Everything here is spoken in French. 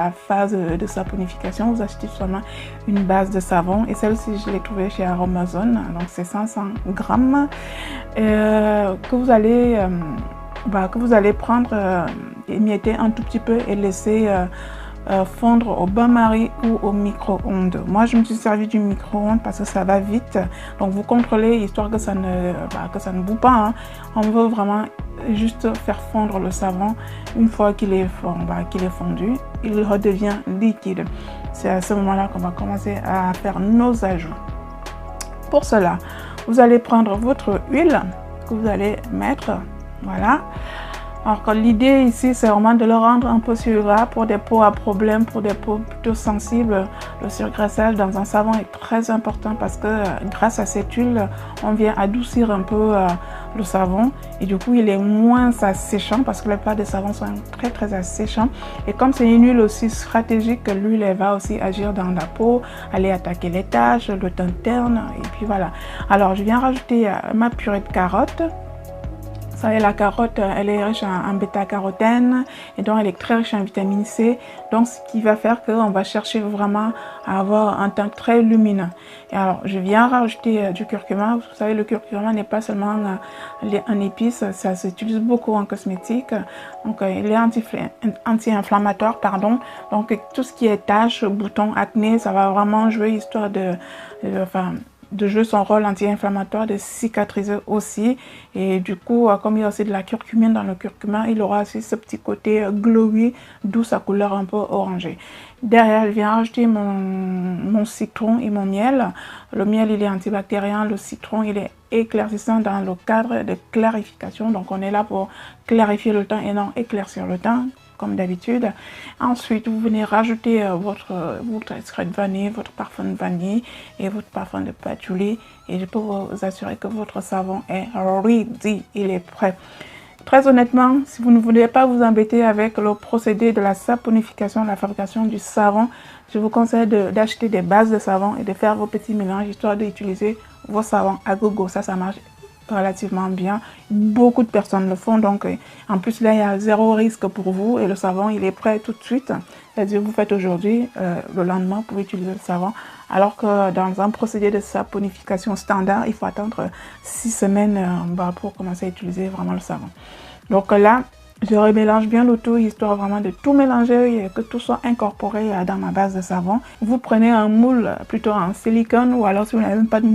la phase de saponification, vous achetez seulement une base de savon et celle-ci je l'ai trouvée chez Aromazone, donc c'est 500 grammes que vous allez prendre, émietter un tout petit peu et laisser fondre au bain-marie ou au micro-ondes. Moi je me suis servi du micro-ondes parce que ça va vite, donc vous contrôlez histoire que ça ne boue pas, hein. On veut vraiment juste faire fondre le savon. Une fois qu'il est fondu, il redevient liquide. C'est à ce moment là qu'on va commencer à faire nos ajouts. Pour cela, vous allez prendre votre huile que vous allez mettre, voilà. Alors l'idée ici, c'est vraiment de le rendre un peu surgras pour des peaux à problème, pour des peaux plutôt sensibles. Le surgraissage dans un savon est très important parce que grâce à cette huile, on vient adoucir un peu le savon et du coup, il est moins asséchant parce que la plupart des savons sont très asséchants. Et comme c'est une huile aussi stratégique, l'huile elle va aussi agir dans la peau, aller attaquer les taches, le teint terne et puis voilà. Alors, je viens rajouter ma purée de carottes. Vous savez, la carotte, elle est riche en bêta-carotène et donc elle est très riche en vitamine C. Donc, ce qui va faire qu'on va chercher vraiment à avoir un teint très lumineux. Et alors, je viens rajouter du curcuma. Vous savez, le curcuma n'est pas seulement un épice, ça s'utilise beaucoup en cosmétique. Donc, il est anti-inflammatoire, pardon. Donc, tout ce qui est taches, boutons, acné, ça va vraiment jouer histoire de jouer son rôle anti-inflammatoire, de cicatriser aussi. Et du coup, comme il y a aussi de la curcumine dans le curcuma, il aura aussi ce petit côté glowy, d'où sa couleur un peu orangée. Derrière, je viens rajouter mon citron et mon miel. Le miel, il est antibactérien. Le citron, il est éclaircissant dans le cadre de clarification. Donc, on est là pour clarifier le teint et non éclaircir le teint, comme d'habitude. Ensuite, vous venez rajouter votre extrait de vanille, votre parfum de vanille et votre parfum de patchouli. Et je peux vous assurer que votre savon est ready, il est prêt. Très honnêtement, si vous ne voulez pas vous embêter avec le procédé de la saponification, la fabrication du savon, je vous conseille d'acheter des bases de savon et de faire vos petits mélanges, histoire d'utiliser vos savons à gogo. Ça marche relativement bien. Beaucoup de personnes le font, donc en plus là il y a zéro risque pour vous et le savon il est prêt tout de suite. C'est-à-dire vous faites aujourd'hui, le lendemain vous pouvez utiliser le savon, alors que dans un procédé de saponification standard il faut attendre 6 semaines pour commencer à utiliser vraiment le savon. Donc là je remélange bien le tout, histoire vraiment de tout mélanger et que tout soit incorporé dans ma base de savon. Vous prenez un moule plutôt en silicone ou alors si vous n'avez même pas de moule,